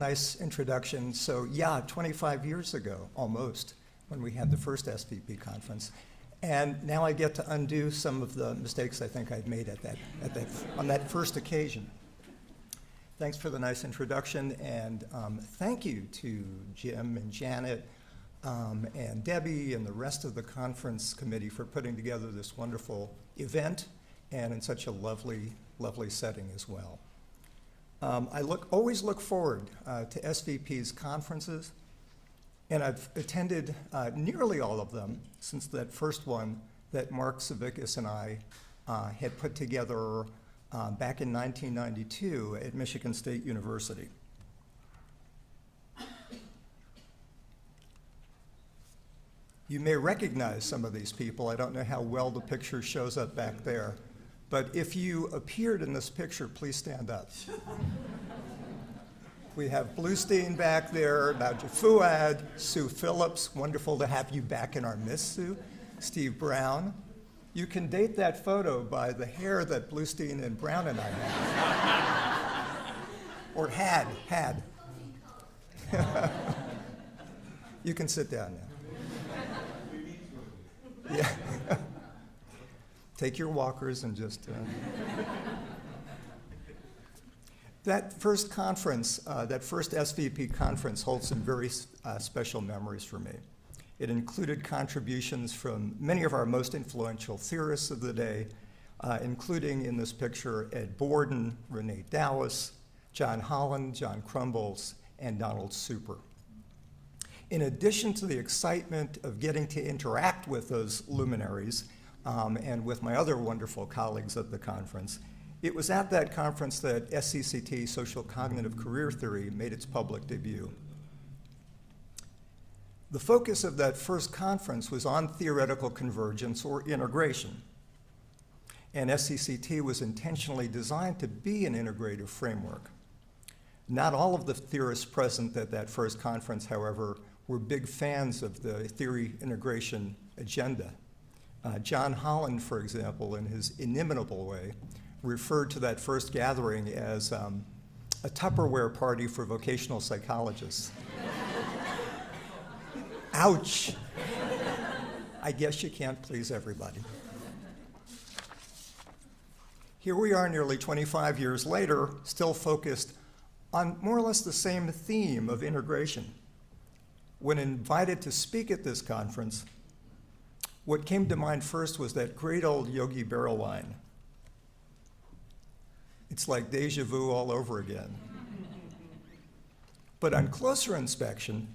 Nice introduction. So yeah, 25 years ago, almost, when we had the first SVP conference. And now I get to undo some of the mistakes I think I'd made on that first occasion. Thanks for the nice introduction, and thank you to Jim and Janet and Debbie and the rest of the conference committee for putting together this wonderful event and in such a lovely, lovely setting as well. I always look forward to SVP's conferences, and I've attended nearly all of them since that first one that Mark Savickas and I had put together back in 1992 at Michigan State University. You may recognize some of these people. I don't know how well the picture shows up back there, but if you appeared in this picture, please stand up. We have Bluestein back there, Badja Fuad, Sue Phillips. Wonderful to have you back in our midst, Sue. Steve Brown. You can date that photo by the hair that Bluestein and Brown and I had. Or had. You can sit down now. Yeah. Take your walkers and just... That first conference, that first SVP conference holds some very special memories for me. It included contributions from many of our most influential theorists of the day, including in this picture Ed Borden, Renee Dowis, John Holland, John Crumbles, and Donald Super. In addition to the excitement of getting to interact with those luminaries and with my other wonderful colleagues at the conference, it was at that conference that SCCT, Social Cognitive Career Theory, made its public debut. The focus of that first conference was on theoretical convergence or integration. And SCCT was intentionally designed to be an integrative framework. Not all of the theorists present at that first conference, however, were big fans of the theory integration agenda. John Holland, for example, in his inimitable way, referred to that first gathering as a Tupperware party for vocational psychologists. Ouch. I guess you can't please everybody. Here we are nearly 25 years later, still focused on more or less the same theme of integration. When invited to speak at this conference, what came to mind first was that great old Yogi Berra line. It's like deja vu all over again. But on closer inspection,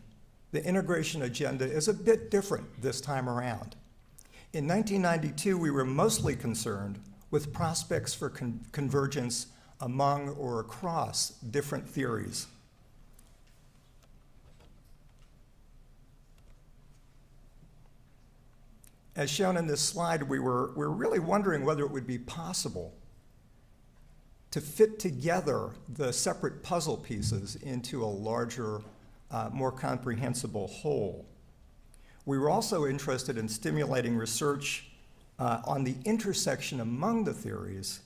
the integration agenda is a bit different this time around. In 1992, we were mostly concerned with prospects for convergence among or across different theories. As shown in this slide, we're really wondering whether it would be possible to fit together the separate puzzle pieces into a larger, more comprehensible whole. We were also interested in stimulating research on the intersection among the theories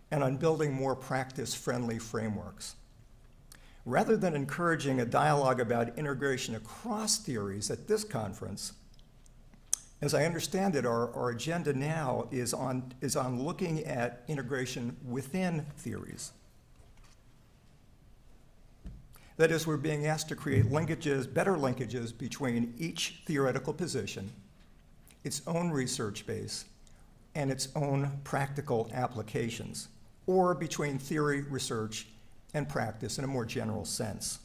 and on building more practice-friendly frameworks. Rather than encouraging a dialogue about integration across theories at this conference, as I understand it, our agenda now is on looking at integration within theories. That is, we're being asked to create linkages, better linkages between each theoretical position, its own research base, and its own practical applications, or between theory, research, and practice in a more general sense.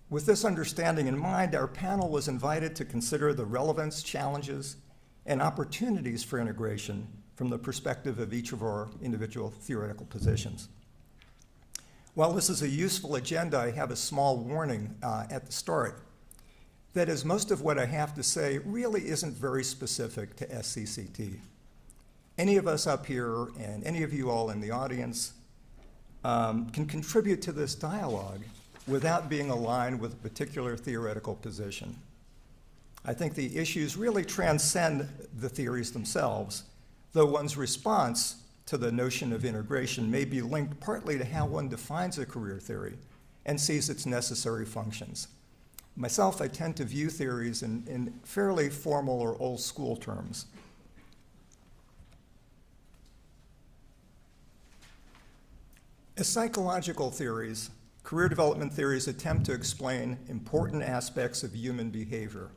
With this understanding in mind, our panel was invited to consider the relevance, challenges, and opportunities for integration from the perspective of each of our individual theoretical positions. While this is a useful agenda, I have a small warning at the start. That is, most of what I have to say really isn't very specific to SCCT. Any of us up here and any of you all in the audience can contribute to this dialogue without being aligned with a particular theoretical position. I think the issues really transcend the theories themselves, though one's response to the notion of integration may be linked partly to how one defines a career theory and sees its necessary functions. Myself, I tend to view theories in fairly formal or old school terms. As psychological theories, career development theories attempt to explain important aspects of human behavior,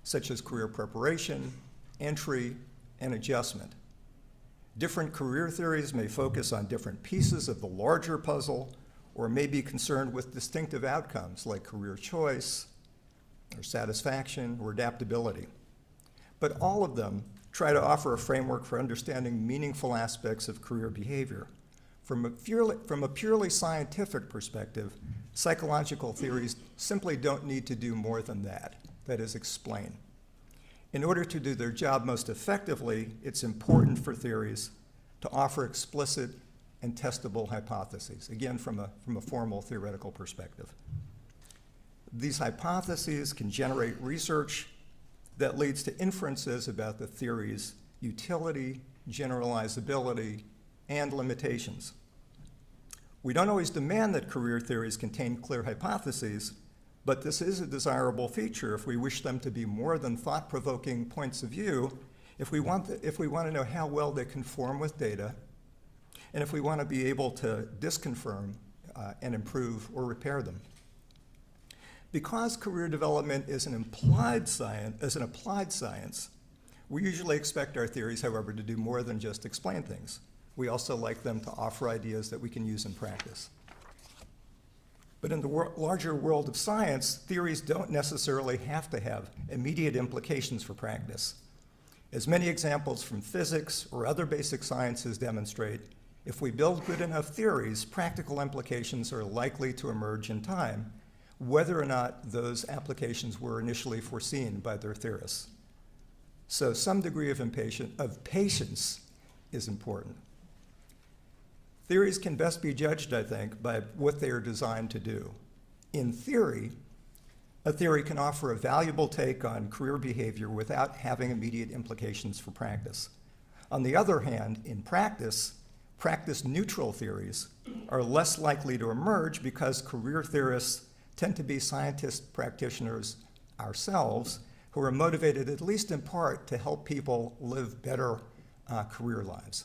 such as career preparation, entry, and adjustment. Different career theories may focus on different pieces of the larger puzzle, or may be concerned with distinctive outcomes like career choice, or satisfaction, or adaptability. But all of them try to offer a framework for understanding meaningful aspects of career behavior. From a purely scientific perspective, psychological theories simply don't need to do more than that is, explain. In order to do their job most effectively, it's important for theories to offer explicit and testable hypotheses, again, from a formal theoretical perspective. These hypotheses can generate research that leads to inferences about the theory's utility, generalizability, and limitations. We don't always demand that career theories contain clear hypotheses, but this is a desirable feature if we wish them to be more than thought-provoking points of view, if we want to know how well they conform with data, and if we want to be able to disconfirm and improve or repair them. Because career development is an applied science, we usually expect our theories, however, to do more than just explain things. We also like them to offer ideas that we can use in practice. But in the larger world of science, theories don't necessarily have to have immediate implications for practice. As many examples from physics or other basic sciences demonstrate, if we build good enough theories, practical implications are likely to emerge in time, whether or not those applications were initially foreseen by their theorists. So some degree of patience is important. Theories can best be judged, I think, by what they are designed to do. In theory, a theory can offer a valuable take on career behavior without having immediate implications for practice. On the other hand, in practice, practice-neutral theories are less likely to emerge because career theorists tend to be scientist practitioners ourselves who are motivated, at least in part, to help people live better career lives.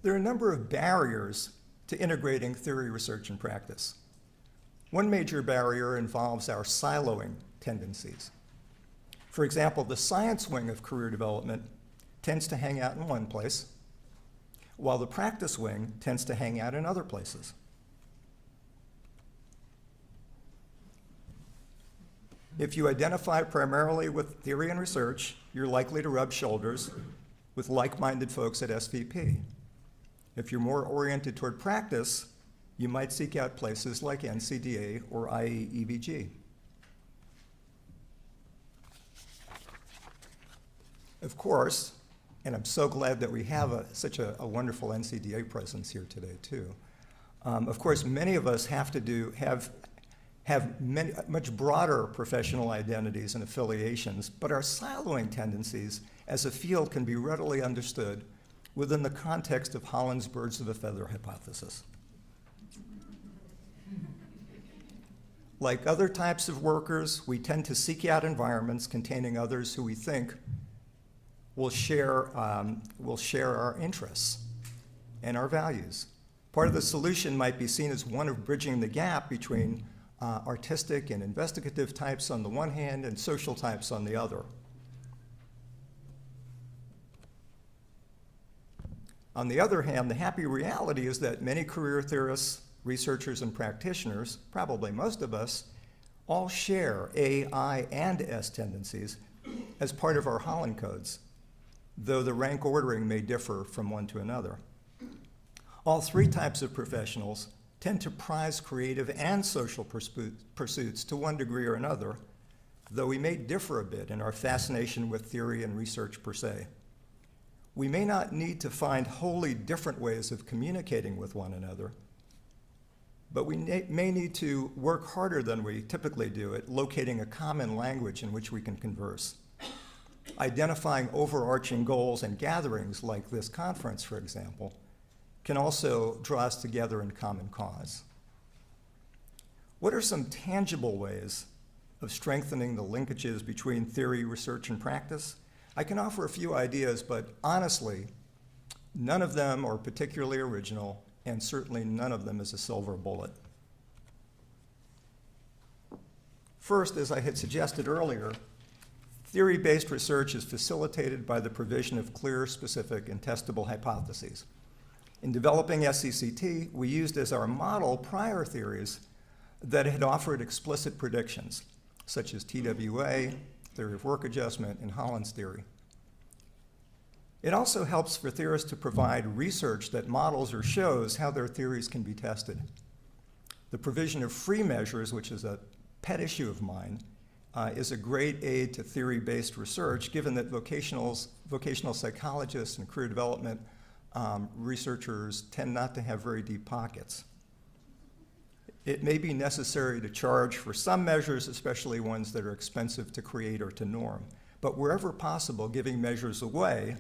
There are a number of barriers to integrating theory research and practice. One major barrier involves our siloing tendencies. For example, the science wing of career development tends to hang out in one place, while the practice wing tends to hang out in other places. If you identify primarily with theory and research, you're likely to rub shoulders with like-minded folks at SVP. If you're more oriented toward practice, you might seek out places like NCDA or IEVG. Of course, and I'm so glad that we have such a wonderful NCDA presence here today too. Of course, many of us have much broader professional identities and affiliations, but our siloing tendencies as a field can be readily understood within the context of Holland's birds of a feather hypothesis. Like other types of workers, we tend to seek out environments containing others who we think will share our interests and our values. Part of the solution might be seen as one of bridging the gap between artistic and investigative types on the one hand and social types on the other. On the other hand, the happy reality is that many career theorists, researchers, and practitioners, probably most of us, all share A, I, and S tendencies as part of our Holland codes, though the rank ordering may differ from one to another. All three types of professionals tend to prize creative and social pursuits to one degree or another, though we may differ a bit in our fascination with theory and research per se. We may not need to find wholly different ways of communicating with one another, but we may need to work harder than we typically do at locating a common language in which we can converse. Identifying overarching goals and gatherings like this conference, for example, can also draw us together in common cause. What are some tangible ways of strengthening the linkages between theory, research, and practice? I can offer a few ideas, but honestly, none of them are particularly original, and certainly none of them is a silver bullet. First, as I had suggested earlier, theory-based research is facilitated by the provision of clear, specific, and testable hypotheses. In developing SCCT, we used as our model prior theories that had offered explicit predictions, such as TWA, theory of work adjustment, and Holland's theory. It also helps for theorists to provide research that models or shows how their theories can be tested. The provision of free measures, which is a pet issue of mine, is a great aid to theory-based research, given that vocational psychologists and career development researchers tend not to have very deep pockets. It may be necessary to charge for some measures, especially ones that are expensive to create or to norm. But wherever possible, giving measures away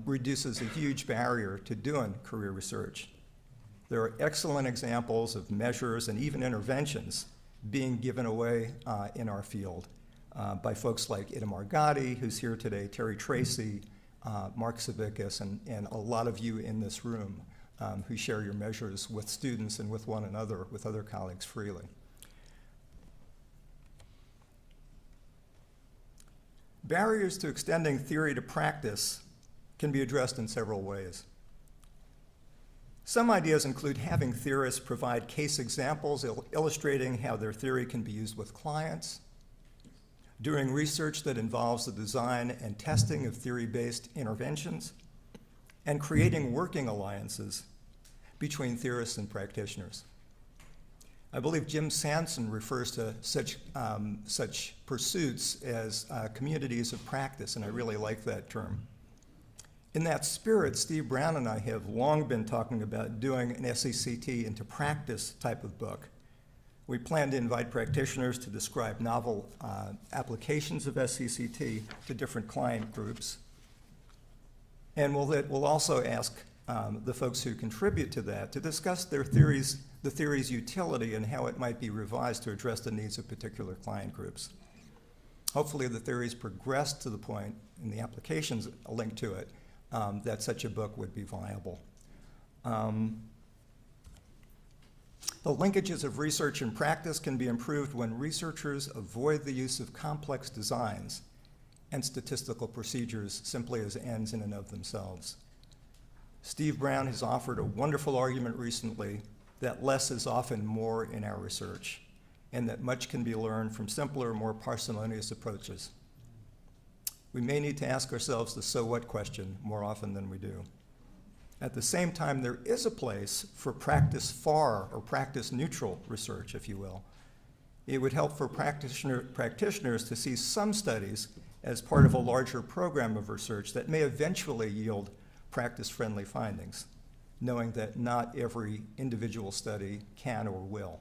reduces a huge barrier to doing career research. There are excellent examples of measures and even interventions being given away in our field by folks like Itamar Gotti, who's here today, Terry Tracy, Mark Savickas, and a lot of you in this room who share your measures with students and with one another, with other colleagues freely. Barriers to extending theory to practice can be addressed in several ways. Some ideas include having theorists provide case examples illustrating how their theory can be used with clients, doing research that involves the design and testing of theory-based interventions, and creating working alliances between theorists and practitioners. I believe Jim Sanson refers to such pursuits as communities of practice, and I really like that term. In that spirit, Steve Brown and I have long been talking about doing an SCCT into practice type of book. We plan to invite practitioners to describe novel applications of SCCT to different client groups. And we'll also ask the folks who contribute to that to discuss the theory's utility and how it might be revised to address the needs of particular client groups. Hopefully the theory's progressed to the point, and the application's linked to it, that such a book would be viable. The linkages of research and practice can be improved when researchers avoid the use of complex designs and statistical procedures simply as ends in and of themselves. Steve Brown has offered a wonderful argument recently that less is often more in our research, and that much can be learned from simpler, more parsimonious approaches. We may need to ask ourselves the so what question more often than we do. At the same time, there is a place for practice-far or practice-neutral research, if you will. It would help for practitioners to see some studies as part of a larger program of research that may eventually yield practice-friendly findings, knowing that not every individual study can or will.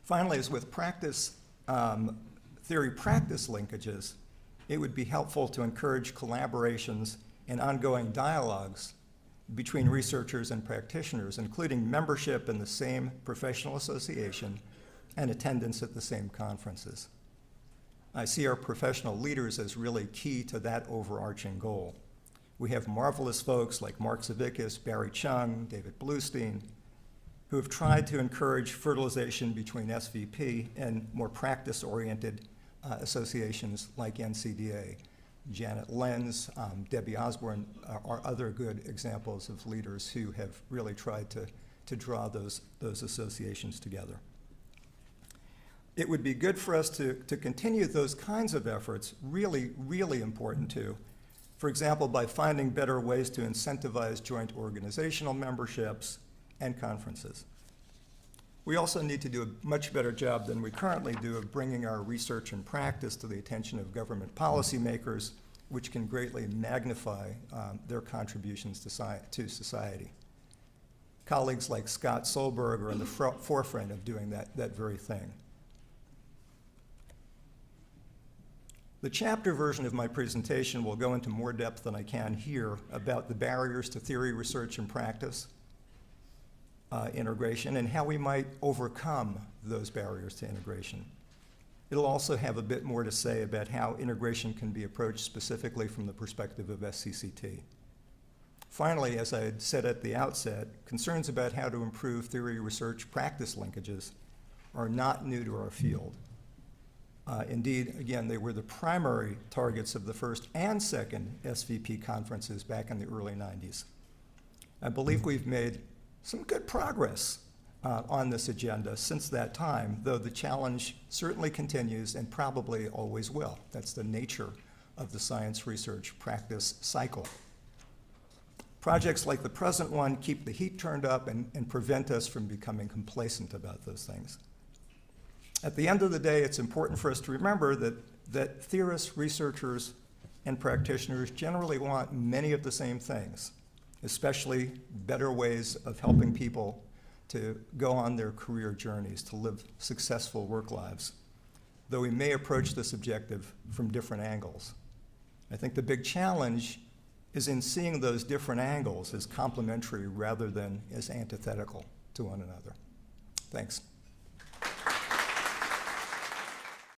Finally, as with practice, theory-practice linkages, it would be helpful to encourage collaborations and ongoing dialogues between researchers and practitioners, including membership in the same professional association and attendance at the same conferences. I see our professional leaders as really key to that overarching goal. We have marvelous folks like Mark Savickas, Barry Chung, David Bluestein, who have tried to encourage fertilization between SVP and more practice-oriented associations like NCDA. Janet Lenz, Debbie Osborne are other good examples of leaders who have really tried to draw those associations together. It would be good for us to continue those kinds of efforts, really, really important too. For example, by finding better ways to incentivize joint organizational memberships and conferences. We also need to do a much better job than we currently do of bringing our research and practice to the attention of government policymakers, which can greatly magnify their contributions to society. Colleagues like Scott Solberg are in the forefront of doing that very thing. The chapter version of my presentation will go into more depth than I can here about the barriers to theory, research, and practice integration and how we might overcome those barriers to integration. It'll also have a bit more to say about how integration can be approached specifically from the perspective of SCCT. Finally, as I had said at the outset, concerns about how to improve theory, research, practice linkages are not new to our field. Indeed, again, they were the primary targets of the first and second SVP conferences back in the early 90s. I believe we've made some good progress on this agenda since that time, though the challenge certainly continues and probably always will. That's the nature of the science research practice cycle. Projects like the present one keep the heat turned up and prevent us from becoming complacent about those things. At the end of the day, it's important for us to remember that theorists, researchers, and practitioners generally want many of the same things, especially better ways of helping people to go on their career journeys, to live successful work lives, though we may approach this objective from different angles. I think the big challenge is in seeing those different angles as complementary rather than as antithetical to one another. Thanks.